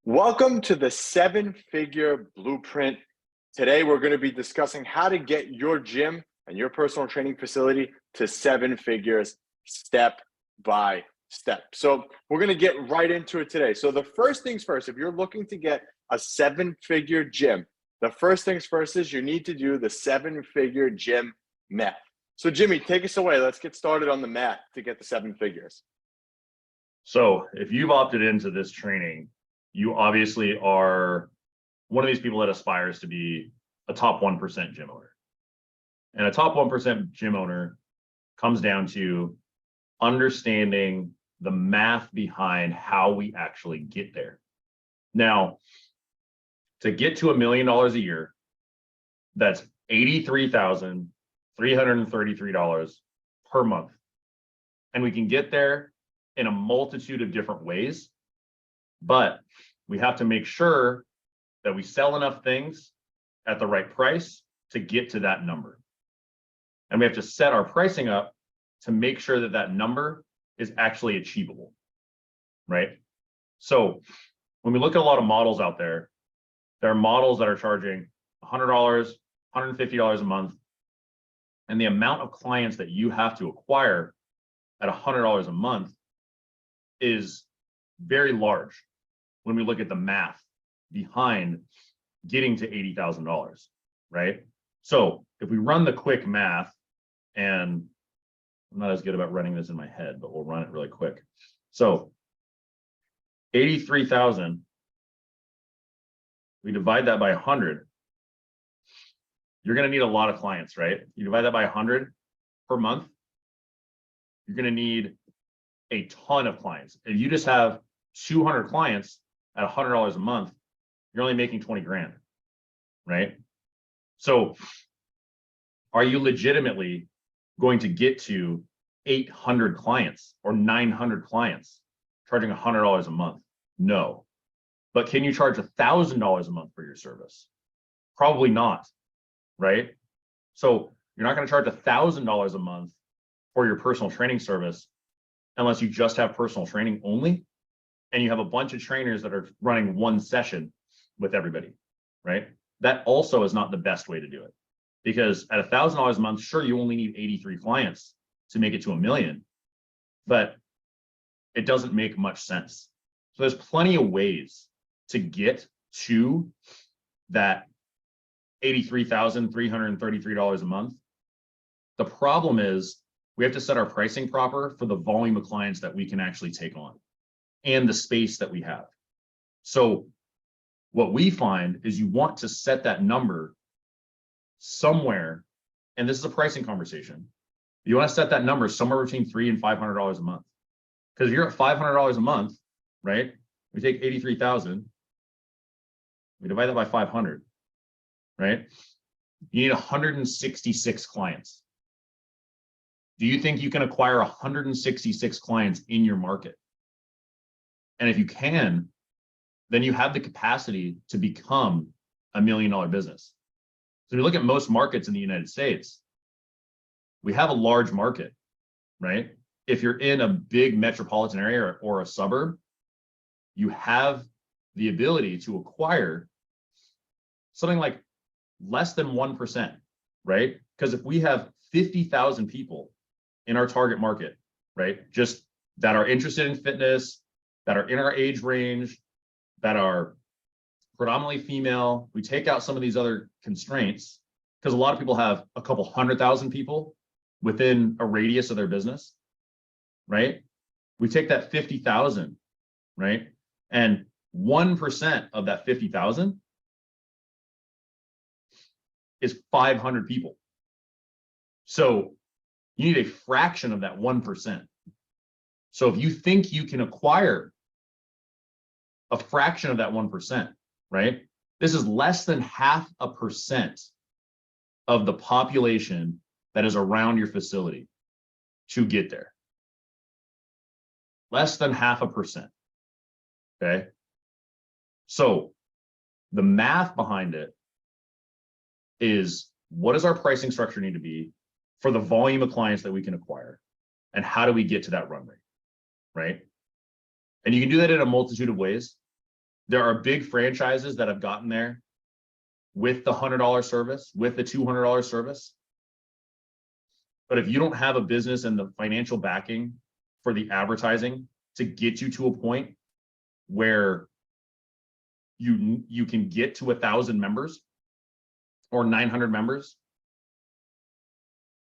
Welcome to the seven-figure blueprint. Today, we're going to be discussing how to get your gym and your personal training facility to seven figures step by step. So we're going to get right into it today. So the first things first, if you're looking to get a seven-figure gym, the first things first is you need to do the seven-figure gym math. So Jimmy, take us away. Let's get started on the math to get the seven figures. So if you've opted into this training, you obviously are one of these people that aspires to be a top 1% gym owner. And a top 1% gym owner comes down to understanding the math behind how we actually get there. Now, to get to $1 million a year, that's $83,333 per month. And we can get there in a multitude of different ways, but we have to make sure that we sell enough things at the right price to get to that number. And we have to set our pricing up to make sure that that number is actually achievable, right? So when we look at a lot of models out there, there are models that are charging $100, $150 a month, and the amount of clients that you have to acquire at $100 a month is very large when we look at the math behind getting to $80,000, right? So if we run the quick math, and I'm not as good about running this in my head, but we'll run it really quick. So 83,000, we divide that by 100. You're going to need a lot of clients, right? You divide that by 100 per month, you're going to need a ton of clients. If you just have 200 clients at $100 a month, you're only making 20 grand, right? So are you legitimately going to get to 800 clients or 900 clients charging $100 a month? No. But can you charge $1,000 a month for your service? Probably not, right? So you're not going to charge $1,000 a month for your personal training service unless you just have personal training only, and you have a bunch of trainers that are running one session with everybody, right? That also is not the best way to do it, because at $1,000 a month, sure, you only need 83 clients to make it to $1 million, but it doesn't make much sense. So there's plenty of ways to get to that $83,333 a month. The problem is we have to set our pricing proper for the volume of clients that we can actually take on and the space that we have. So what we find is you want to set that number somewhere, and this is a pricing conversation. You want to set that number somewhere between $300 and $500 a month. Because if you're at $500 a month, right? We take 83,000, we divide that by 500, right? You need 166 clients. Do you think you can acquire 166 clients in your market? And if you can, then you have the capacity to become $1 million business. So if you look at most markets in the United States, we have a large market, right? If you're in a big metropolitan area or a suburb, you have the ability to acquire something like less than 1%, right? Because if we have 50,000 people in our target market, right, just that are interested in fitness, that are in our age range, that are predominantly female, we take out some of these other constraints, because a lot of people have a couple 100,000 people within a radius of their business, right? We take that 50,000, right? And 1% of that 50,000 is 500 people. So you need a fraction of that 1%. So if you think you can acquire a fraction of that 1%, right? This is less than 0.5% of the population that is around your facility to get there. Less than 0.5%, okay? So the math behind it is, what does our pricing structure need to be for the volume of clients that we can acquire? And how do we get to that run rate, right? And you can do that in a multitude of ways. There are big franchises that have gotten there with the $100 service, with the $200 service. But if you don't have a business and the financial backing for the advertising to get you to a point where you can get to 1,000 members or 900 members,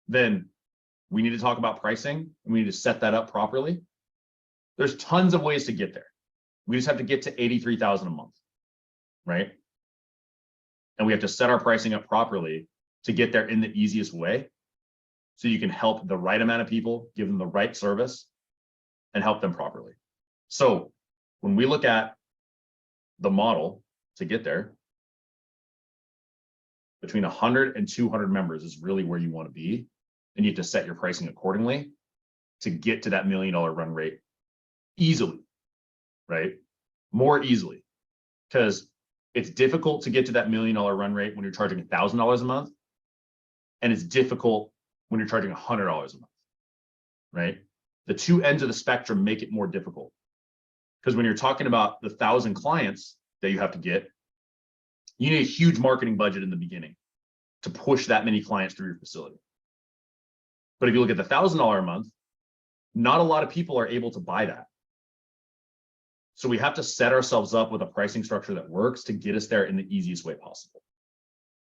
then we need to talk about pricing and we need to set that up properly. There's tons of ways to get there. We just have to get to 83,000 a month, right? And we have to set our pricing up properly to get there in the easiest way, so you can help the right amount of people, give them the right service, and help them properly. So when we look at the model to get there, between 100 and 200 members is really where you want to be, and you have to set your pricing accordingly to get to that $1 million run rate easily, right? More easily, because it's difficult to get to that $1 million run rate when you're charging $1,000 a month, and it's difficult when you're charging $100 a month, right? The two ends of the spectrum make it more difficult, because when you're talking about the 1,000 clients that you have to get, you need a huge marketing budget in the beginning to push that many clients through your facility. But if you look at the $1,000 a month, not a lot of people are able to buy that. So we have to set ourselves up with a pricing structure that works to get us there in the easiest way possible.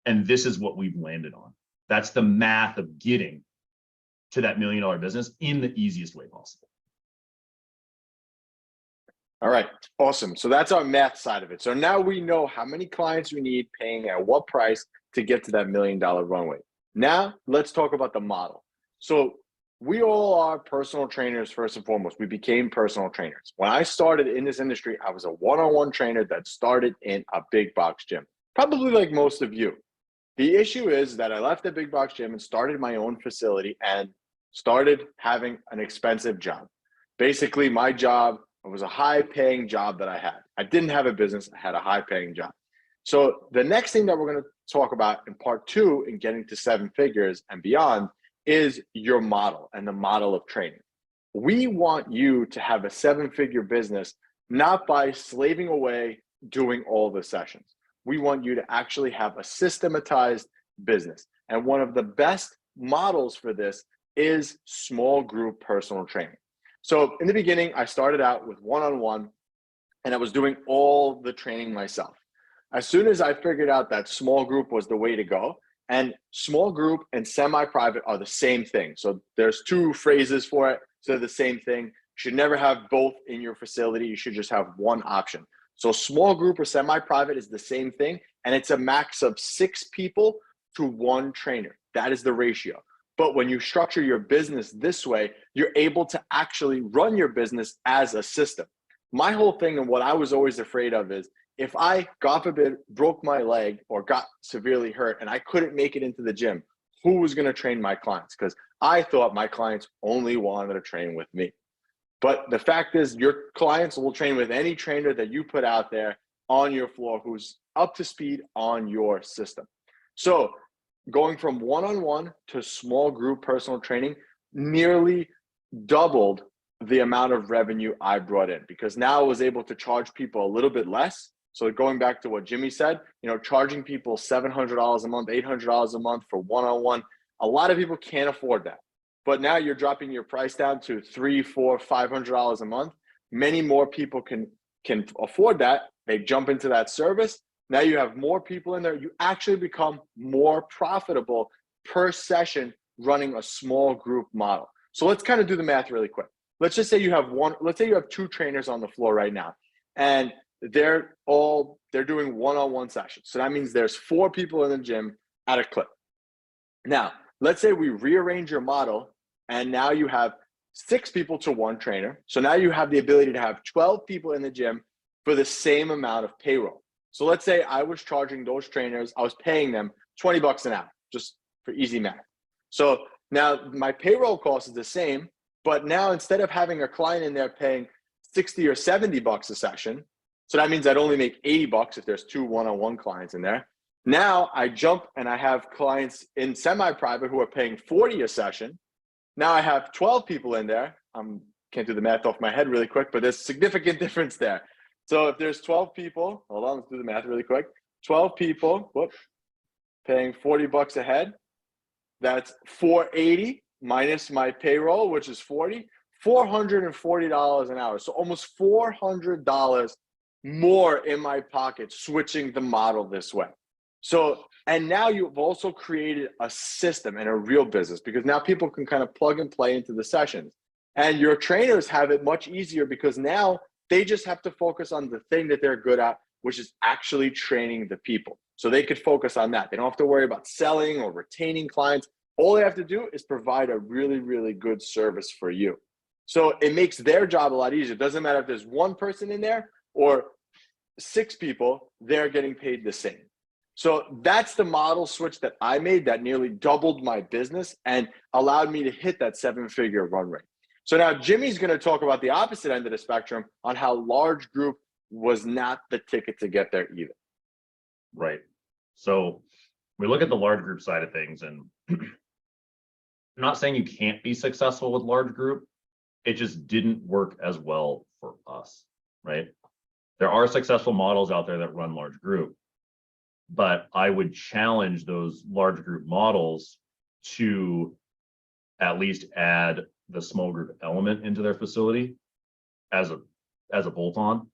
And this is what we've landed on. That's the math of getting to that $1 million business in the easiest way possible. All right, awesome. So that's our math side of it. So now we know how many clients we need, paying at what price to get to that $1 million runway. Now let's talk about the model. So we all are personal trainers first and foremost. We became personal trainers. When I started in this industry, I was a one-on-one trainer that started in a big box gym, probably like most of you. The issue is that I left the big box gym and started my own facility and started having an expensive job. Basically, my job was a high-paying job that I had. I didn't have a business. I had a high-paying job. So the next thing that we're going to talk about in part 2 in getting to 7 figures and beyond is your model and the model of training. We want you to have a 7-figure business, not by slaving away doing all the sessions. We want you to actually have a systematized business. And one of the best models for this is small group personal training. So in the beginning, I started out with one-on-one, and I was doing all the training myself. As soon as I figured out that small group was the way to go, and small group and semi-private are the same thing. So there's 2 phrases for it. So they're the same thing. You should never have both in your facility. You should just have one option. So small group or semi-private is the same thing. And it's a max of 6 people to 1 trainer. That is the ratio. But when you structure your business this way, you're able to actually run your business as a system. My whole thing and what I was always afraid of is if I, God forbid, broke my leg or got severely hurt and I couldn't make it into the gym, who was going to train my clients? Because I thought my clients only wanted to train with me. But the fact is, your clients will train with any trainer that you put out there on your floor who's up to speed on your system. So going from one-on-one to small group personal training nearly doubled the amount of revenue I brought in, because now I was able to charge people a little bit less. So going back to what Jimmy said, charging people $700 a month, $800 a month for one-on-one, a lot of people can't afford that. But now you're dropping your price down to $300, $400, $500 a month. Many more people can afford that. They jump into that service. Now you have more people in there. You actually become more profitable per session running a small group model. So let's kind of do the math really quick. Let's just say you have let's say you have 2 trainers on the floor right now, and they're doing one-on-one sessions. So that means there's 4 people in the gym at a clip. Now, let's say we rearrange your model, and now you have 6 people to 1 trainer. So now you have the ability to have 12 people in the gym for the same amount of payroll. So let's say I was charging those trainers, I was paying them $20 an hour, just for easy math. So now my payroll cost is the same, but now instead of having a client in there paying $60 or $70 a session, so that means I'd only make $80 if there's 2 one-on-one clients in there. Now I jump and I have clients in semi-private who are paying $40 a session. Now I have 12 people in there. Can't do the math off my head really quick, but there's a significant difference there. So if there's 12 people, hold on, let's do the math really quick. 12 people, paying $40 a head. That's 480 minus my payroll, which is 40, $440 an hour. So almost $400 more in my pocket switching the model this way. So, and now you've also created a system and a real business, because now people can kind of plug and play into the sessions. And your trainers have it much easier because now they just have to focus on the thing that they're good at, which is actually training the people. So they could focus on that. They don't have to worry about selling or retaining clients. All they have to do is provide a really, really good service for you. So it makes their job a lot easier. It doesn't matter if there's one person in there or 6 people, they're getting paid the same. So that's the model switch that I made that nearly doubled my business and allowed me to hit that 7-figure run rate. So now Jimmy's going to talk about the opposite end of the spectrum on how large group was not the ticket to get there either. Right. So we look at the large group side of things, and I'm not saying you can't be successful with large group. It just didn't work as well for us, right? There are successful models out there that run large group, but I would challenge those large group models to at least add the small group element into their facility as a bolt-on,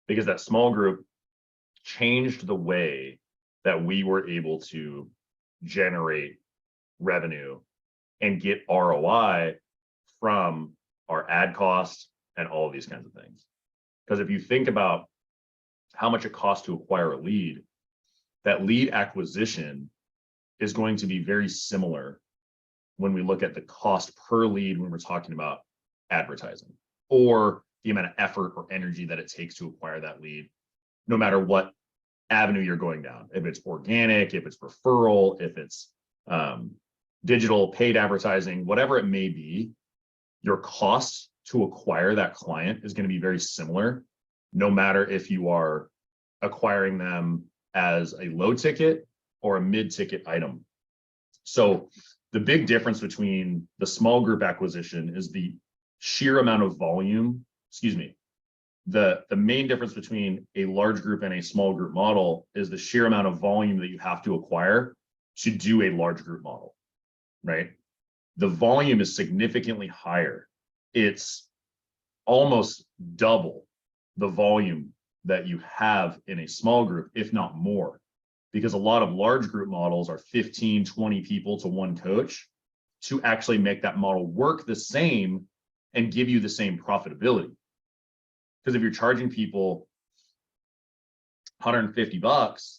because that small group changed the way that we were able to generate revenue and get ROI from our ad costs and all of these kinds of things. Because if you think about how much it costs to acquire a lead, that lead acquisition is going to be very similar when we look at the cost per lead when we're talking about advertising, or the amount of effort or energy that it takes to acquire that lead, no matter what avenue you're going down. If it's organic, if it's referral, if it's digital paid advertising, whatever it may be, your cost to acquire that client is going to be very similar, no matter if you are acquiring them as a low ticket or a mid ticket item. So the big difference between the small group acquisition is the sheer amount of volume, the main difference between a large group and a small group model is the sheer amount of volume that you have to acquire to do a large group model, right? The volume is significantly higher. It's almost double the volume that you have in a small group, if not more, because a lot of large group models are 15, 20 people to one coach to actually make that model work the same and give you the same profitability. Because if you're charging people $150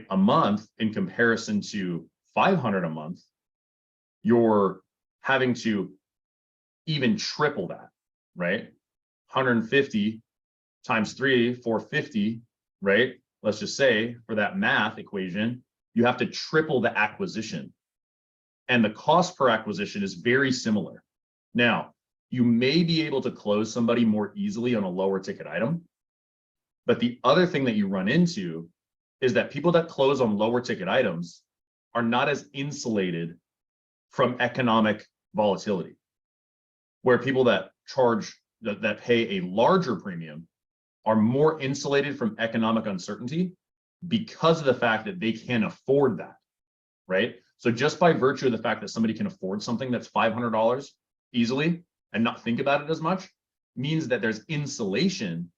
a month in comparison to $500 a month, you're having to even triple that, right? 150 times 3, 450, right? Let's just say for that math equation, you have to triple the acquisition. And the cost per acquisition is very similar. Now, you may be able to close somebody more easily on a lower ticket item. But the other thing that you run into is that people that close on lower ticket items are not as insulated from economic volatility, where people that charge, that pay a larger premium are more insulated from economic uncertainty because of the fact that they can afford that, right? So just by virtue of the fact that somebody can afford something that's $500 easily and not think about it as much, means that there's insulation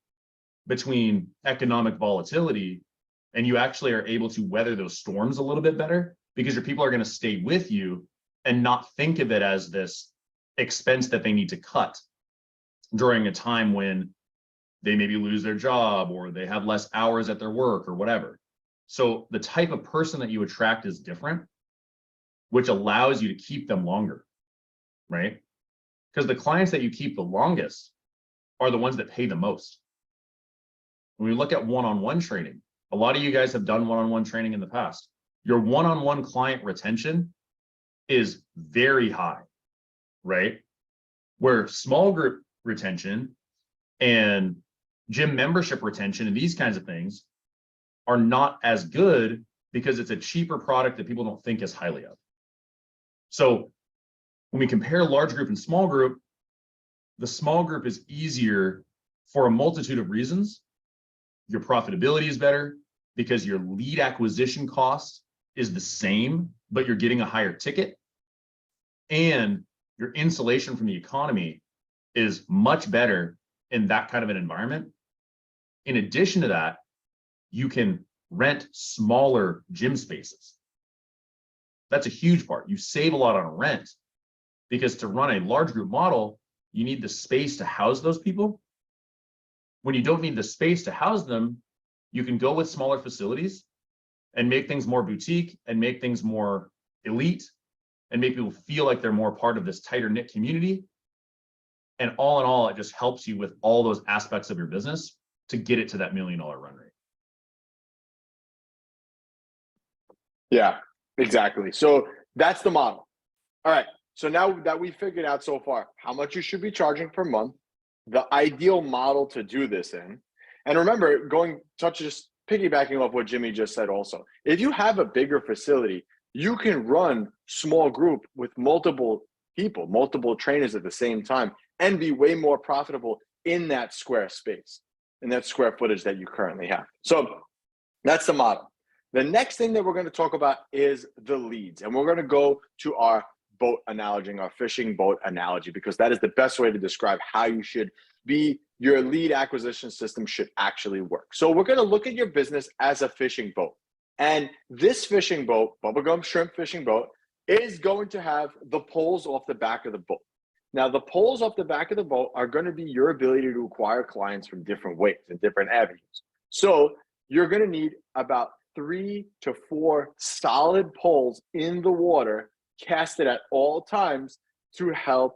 between economic volatility, and you actually are able to weather those storms a little bit better because your people are going to stay with you and not think of it as this expense that they need to cut during a time when they maybe lose their job or they have less hours at their work or whatever. So the type of person that you attract is different, which allows you to keep them longer, right? Because the clients that you keep the longest are the ones that pay the most. When we look at one-on-one training, a lot of you guys have done one-on-one training in the past. Your one-on-one client retention is very high, right? Where small group retention and gym membership retention and these kinds of things are not as good because it's a cheaper product that people don't think as highly of. So when we compare large group and small group, the small group is easier for a multitude of reasons. Your profitability is better because your lead acquisition cost is the same, but you're getting a higher ticket. And your insulation from the economy is much better in that kind of an environment. In addition to that, you can rent smaller gym spaces. That's a huge part. You save a lot on rent because to run a large group model, you need the space to house those people. When you don't need the space to house them, you can go with smaller facilities and make things more boutique and make things more elite and make people feel like they're more part of this tighter knit community. And all in all, it just helps you with all those aspects of your business to get it to that $1 million run rate. Yeah, exactly. So that's the model. All right. So now that we figured out so far how much you should be charging per month, the ideal model to do this in, and remember, just piggybacking off what Jimmy just said also, if you have a bigger facility, you can run small group with multiple people, multiple trainers at the same time, and be way more profitable in that square space, in that square footage that you currently have. So that's the model. The next thing that we're going to talk about is the leads. And we're going to go to our boat analogy, our fishing boat analogy, because that is the best way to describe how you should be, your lead acquisition system should actually work. So we're going to look at your business as a fishing boat. And this fishing boat, bubblegum shrimp fishing boat, is going to have the poles off the back of the boat. Now, the poles off the back of the boat are going to be your ability to acquire clients from different ways and different avenues. So you're going to need about 3 to 4 solid poles in the water casted at all times to help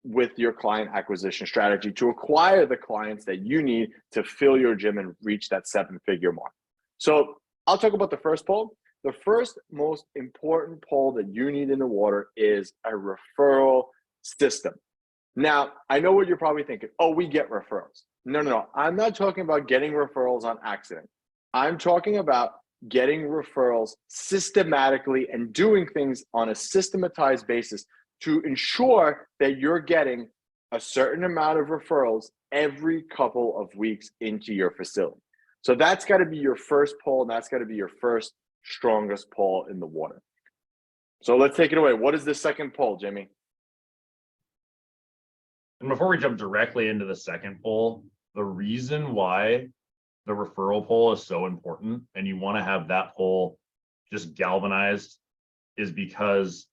with your client acquisition strategy, to acquire the clients that you need to fill your gym and reach that 7-figure mark. So I'll talk about the first pole. The first most important pole that you need in the water is a referral system. Now, I know what you're probably thinking. Oh, we get referrals. No. I'm not talking about getting referrals on accident. I'm talking about getting referrals systematically and doing things on a systematized basis to ensure that you're getting a certain amount of referrals every couple of weeks into your facility. So that's got to be your first pole, and that's got to be your first strongest pole in the water. So let's take it away. What is the second pole, Jimmy? And before we jump directly into the second pole, the reason why the referral pole is so important and you want to have that pole just galvanized is because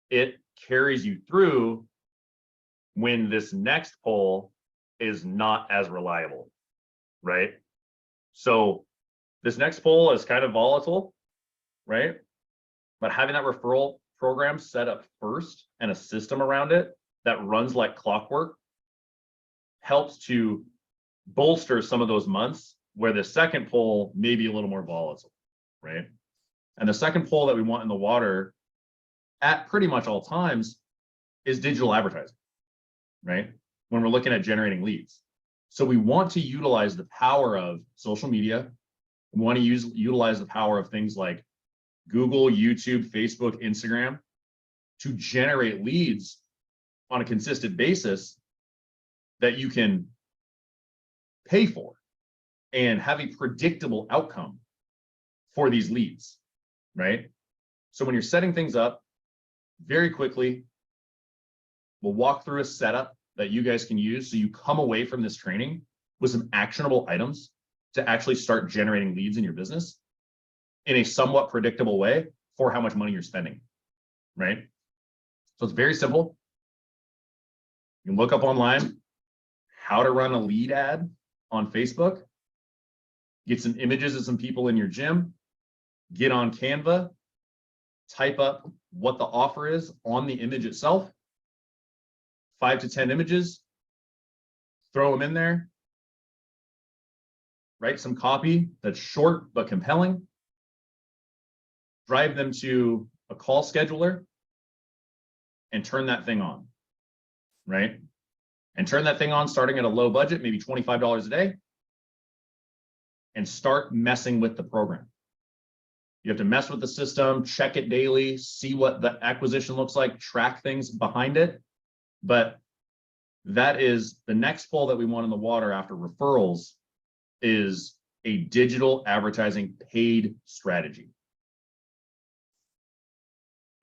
it carries you through when this next pole is not as reliable, right? So this next pole is kind of volatile, right? But having that referral program set up first and a system around it that runs like clockwork helps to bolster some of those months where the second pole may be a little more volatile, right? And the second pole that we want in the water at pretty much all times is digital advertising, right? When we're looking at generating leads. So we want to utilize the power of social media. We want to utilize the power of things like Google, YouTube, Facebook, Instagram to generate leads on a consistent basis that you can pay for and have a predictable outcome for these leads, right? So when you're setting things up very quickly, we'll walk through a setup that you guys can use so you come away from this training with some actionable items to actually start generating leads in your business in a somewhat predictable way for how much money you're spending, right? So it's very simple. You can look up online how to run a lead ad on Facebook, get some images of some people in your gym, get on Canva, type up what the offer is on the image itself, 5 to 10 images, throw them in there, write some copy that's short but compelling, drive them to a call scheduler, and turn that thing on, right? And turn that thing on starting at a low budget, maybe $25 a day, and start messing with the program. You have to mess with the system, check it daily, see what the acquisition looks like, track things behind it. But That is the next poll that we want in the water after referrals is a digital advertising paid strategy.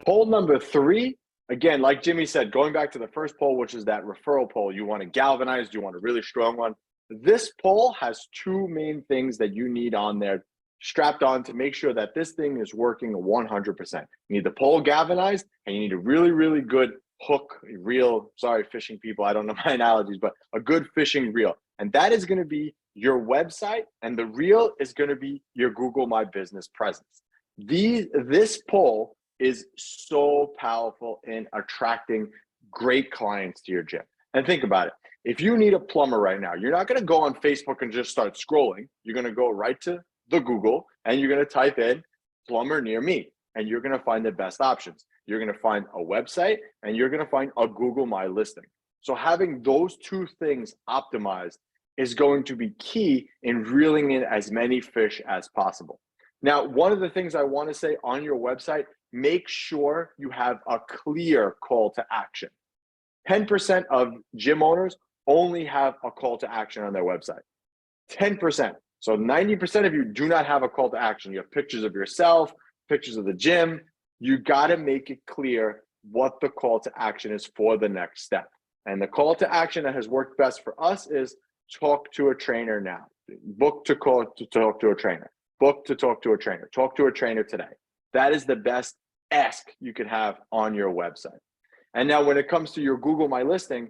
Poll number 3, again, like Jimmy said, going back to the first poll, which is that referral poll, you want to galvanize, you want a really strong one. This poll has 2 main things that you need on there strapped on to make sure that this thing is working 100%. You need the poll galvanized, and you need a really, really good hook reel. Sorry, fishing people, I don't know my analogies, but a good fishing reel. And that is going to be your website, and the reel is going to be your Google My Business presence. This poll is so powerful in attracting great clients to your gym. And think about it. If you need a plumber right now, you're not going to go on Facebook and just start scrolling. You're going to go right to the Google and you're going to type in plumber near me, and you're going to find the best options. You're going to find a website and you're going to find a Google My listing. So having those 2 things optimized is going to be key in reeling in as many fish as possible. Now, one of the things I want to say on your website, make sure you have a clear call to action. 10% of gym owners only have a call to action on their website. 10%. So 90% of you do not have a call to action. You have pictures of yourself, pictures of the gym. You got to make it clear what the call to action is for the next step. And the call to action that has worked best for us is talk to a trainer now. Book to talk to a trainer. Book to talk to a trainer. Talk to a trainer today. That is the best ask you could have on your website. And now when it comes to your Google My Listing,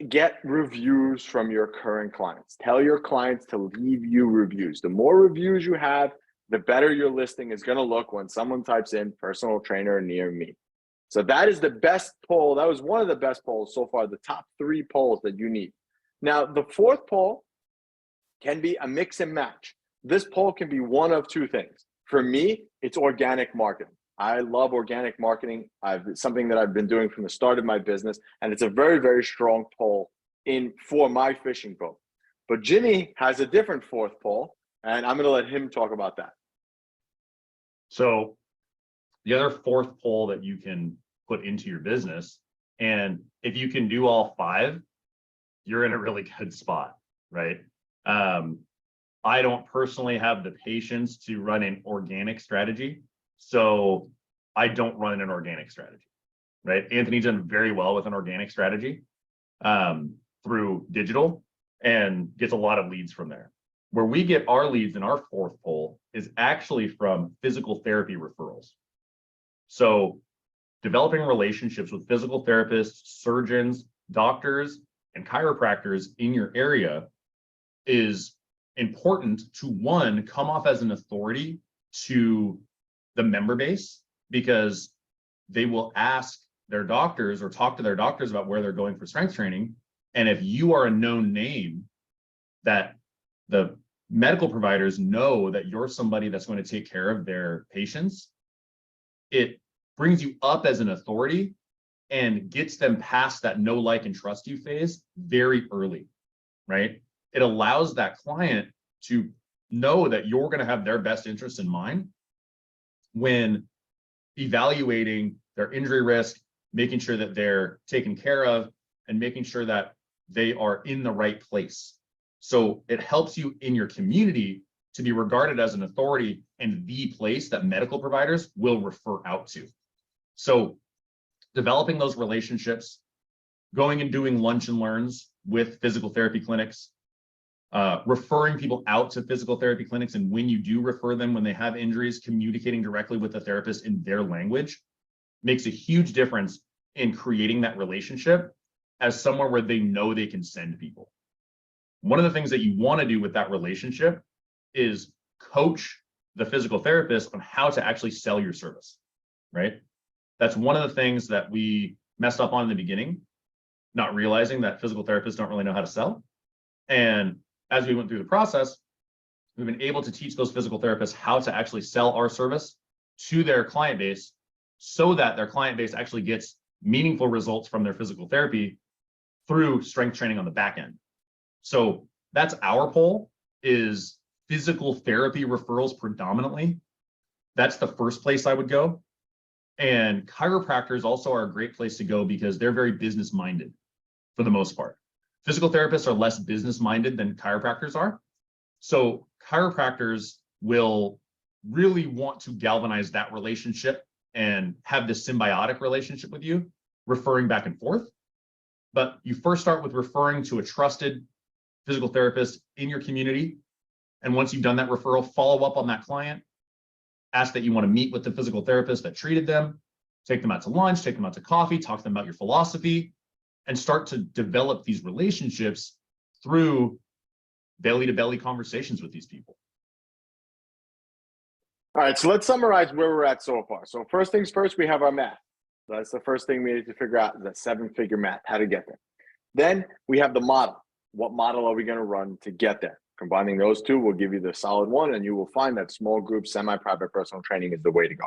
get reviews from your current clients. Tell your clients to leave you reviews. The more reviews you have, the better your listing is going to look when someone types in personal trainer near me. So that is the best poll. That was one of the best polls so far, the top 3 polls that you need. Now, the 4th poll can be a mix and match. This poll can be one of 2 things. For me, it's organic marketing. I love organic marketing. It's something that I've been doing from the start of my business, and it's a very, very strong poll for my fishing boat. But Jimmy has a different 4th poll, and I'm going to let him talk about that. So the other 4th poll that you can put into your business, and if you can do all 5, you're in a really good spot, right? I don't personally have the patience to run an organic strategy, so I don't run an organic strategy, right? Anthony's done very well with an organic strategy through digital and gets a lot of leads from there. Where we get our leads in our 4th poll is actually from physical therapy referrals. So developing relationships with physical therapists, surgeons, doctors, and chiropractors in your area is important to, 1, come off as an authority to the member base, because they will ask their doctors or talk to their doctors about where they're going for strength training. And if you are a known name that the medical providers know that you're somebody that's going to take care of their patients, it brings you up as an authority and gets them past that know, like, and trust you phase very early, right? It allows that client to know that you're going to have their best interest in mind when evaluating their injury risk, making sure that they're taken care of, and making sure that they are in the right place. So it helps you in your community to be regarded as an authority and the place that medical providers will refer out to. So developing those relationships, going and doing lunch and learns with physical therapy clinics, referring people out to physical therapy clinics, and when you do refer them, when they have injuries, communicating directly with the therapist in their language makes a huge difference in creating that relationship as somewhere where they know they can send people. One of the things that you want to do with that relationship is coach the physical therapist on how to actually sell your service, right? That's one of the things that we messed up on in the beginning, not realizing that physical therapists don't really know how to sell. And as we went through the process, we've been able to teach those physical therapists how to actually sell our service to their client base so that their client base actually gets meaningful results from their physical therapy through strength training on the back end. So that's our poll, is physical therapy referrals predominantly. That's the first place I would go. And chiropractors also are a great place to go because they're very business minded. for the most part. Physical therapists are less business-minded than chiropractors are. So chiropractors will really want to galvanize that relationship and have this symbiotic relationship with you, referring back and forth. But you first start with referring to a trusted physical therapist in your community. And once you've done that referral, follow up on that client, ask that you want to meet with the physical therapist that treated them, take them out to lunch, take them out to coffee, talk to them about your philosophy, and start to develop these relationships through belly to belly conversations with these people. All right, so let's summarize where we're at so far. So first things first, we have our math. That's the first thing we need to figure out, is that 7-figure math, how to get there. Then we have the model. What model are we going to run to get there? Combining those two will give you the solid one, and you will find that small group, semi-private personal training is the way to go.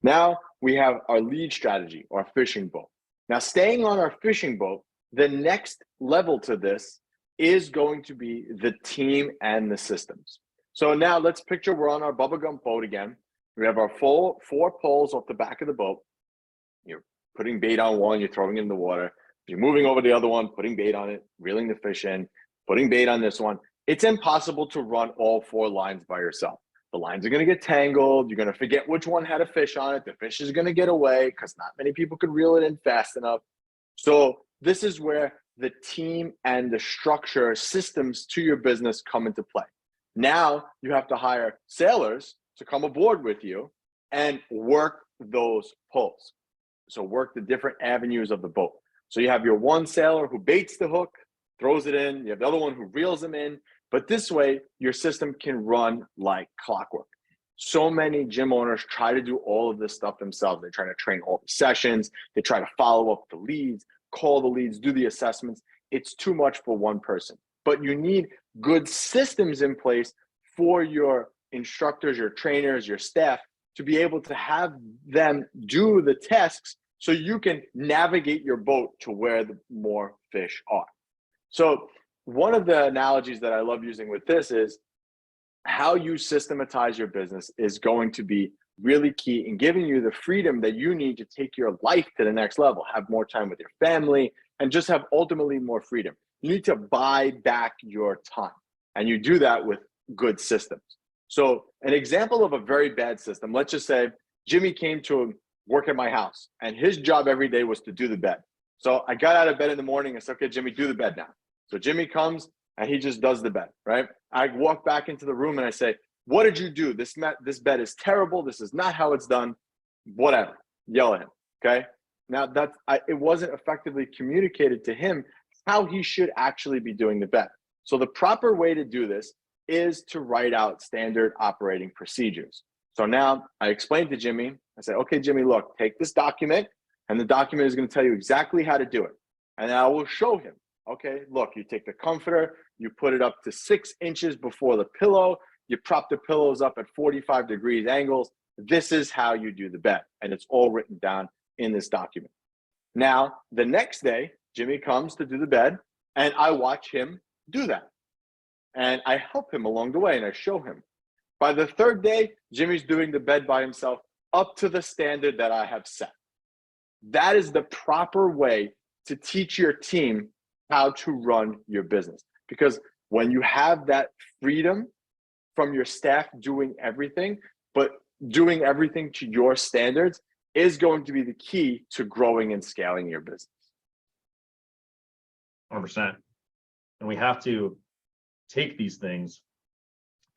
Now we have our lead strategy, our fishing boat. Now, staying on our fishing boat, the next level to this is going to be the team and the systems. So now let's picture we're on our bubblegum boat again. We have our full 4 poles off the back of the boat. You're putting bait on one, you're throwing it in the water. You're moving over the other one, putting bait on it, reeling the fish in, putting bait on this one. It's impossible to run all 4 lines by yourself. The lines are going to get tangled. You're going to forget which one had a fish on it. The fish is going to get away because not many people could reel it in fast enough. So this is where the team and the structure systems to your business come into play. Now you have to hire sailors to come aboard with you and work those poles. So work the different avenues of the boat. So you have your one sailor who baits the hook, throws it in. You have the other one who reels them in. But this way, your system can run like clockwork. So many gym owners try to do all of this stuff themselves. They try to train all the sessions. They try to follow up the leads, call the leads, do the assessments. It's too much for one person. But you need good systems in place for your instructors, your trainers, your staff to be able to have them do the tasks so you can navigate your boat to where the more fish are. So one of the analogies that I love using with this is how you systematize your business is going to be really key in giving you the freedom that you need to take your life to the next level, have more time with your family, and just have ultimately more freedom. You need to buy back your time, and you do that with good systems. So an example of a very bad system, let's just say Jimmy came to work at my house, and his job every day was to do the bed. So I got out of bed in the morning and said, okay, Jimmy, do the bed now. So Jimmy comes and he just does the bed, right? I walk back into the room and I say, what did you do? This bed is terrible. This is not how it's done. Whatever. Yell at him, okay? Now, it wasn't effectively communicated to him how he should actually be doing the bed. So the proper way to do this is to write out standard operating procedures. So now I explained to Jimmy, I said, okay, Jimmy, look, take this document, and the document is going to tell you exactly how to do it. And then I will show him. Okay, look, you take the comforter, you put it up to 6 inches before the pillow, you prop the pillows up at 45 degrees angles. This is how you do the bed. And it's all written down in this document. Now, the next day, Jimmy comes to do the bed, and I watch him do that. And I help him along the way, and I show him. By the 3rd day, Jimmy's doing the bed by himself up to the standard that I have set. That is the proper way to teach your team how to run your business. Because when you have that freedom from your staff doing everything, but doing everything to your standards is going to be the key to growing and scaling your business. 100%. And we have to take these things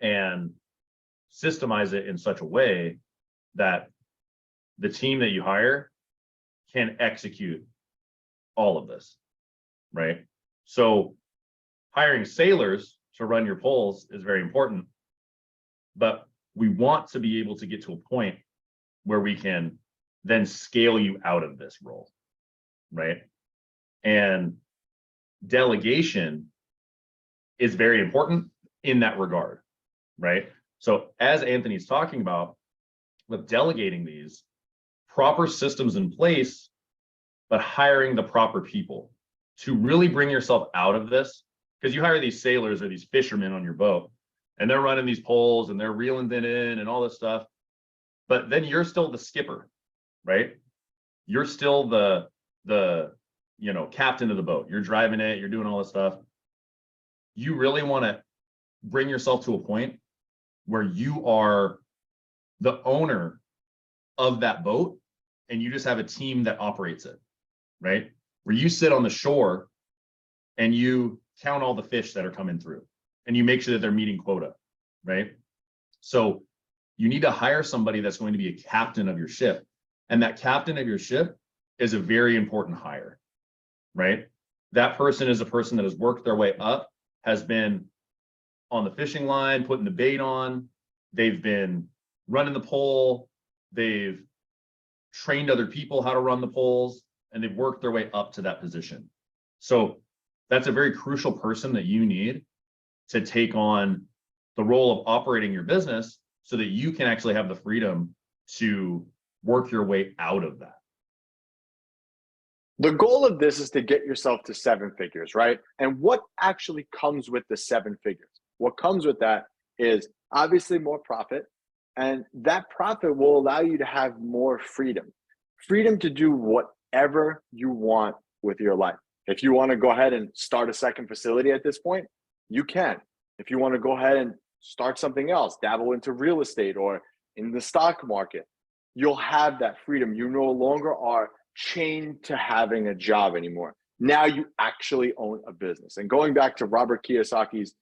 and systemize it in such a way that the team that you hire can execute all of this, right? So hiring sailors to run your poles is very important, but we want to be able to get to a point where we can then scale you out of this role, right? And delegation is very important in that regard, right? So as Anthony's talking about, with delegating these, proper systems in place, but hiring the proper people to really bring yourself out of this, because you hire these sailors or these fishermen on your boat, and they're running these poles and they're reeling it in and all this stuff, but then you're still the skipper, right? You're still the captain of the boat. You're driving it, you're doing all this stuff. You really want to bring yourself to a point where you are the owner of that boat and you just have a team that operates it, right? Where you sit on the shore and you count all the fish that are coming through and you make sure that they're meeting quota, right? So you need to hire somebody that's going to be a captain of your ship. And that captain of your ship is a very important hire, right? That person is a person that has worked their way up, has been on the fishing line, putting the bait on, they've been running the pole, they've trained other people how to run the poles, and they've worked their way up to that position. So that's a very crucial person that you need to take on the role of operating your business so that you can actually have the freedom to work your way out of that. The goal of this is to get yourself to 7 figures, right? And what actually comes with the 7 figures? What comes with that is obviously more profit, and that profit will allow you to have more freedom. Freedom to do whatever you want with your life. If you want to go ahead and start a second facility at this point, you can. If you want to go ahead and start something else, dabble into real estate or in the stock market, you'll have that freedom. You no longer are chained to having a job anymore. Now you actually own a business. And going back to Robert Kiyosaki's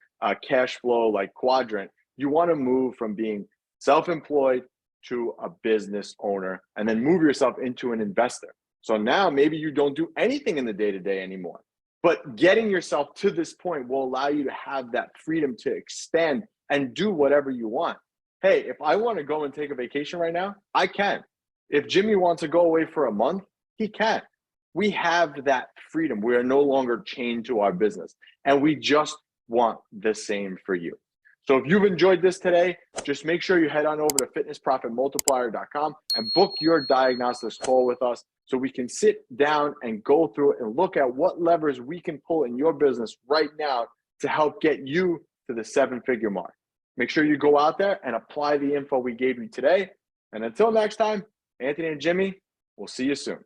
cash flow quadrant, you want to move from being self-employed to a business owner and then move yourself into an investor. So now maybe you don't do anything in the day-to-day anymore, but getting yourself to this point will allow you to have that freedom to expand and do whatever you want. Hey, if I want to go and take a vacation right now, I can. If Jimmy wants to go away for a month, he can. We have that freedom. We are no longer chained to our business, and we just want the same for you. So if you've enjoyed this today, just make sure you head on over to fitnessprofitmultiplier.com and book your diagnostics call with us so we can sit down and go through it and look at what levers we can pull in your business right now to help get you to the 7-figure mark. Make sure you go out there and apply the info we gave you today. And until next time, Anthony and Jimmy, we'll see you soon.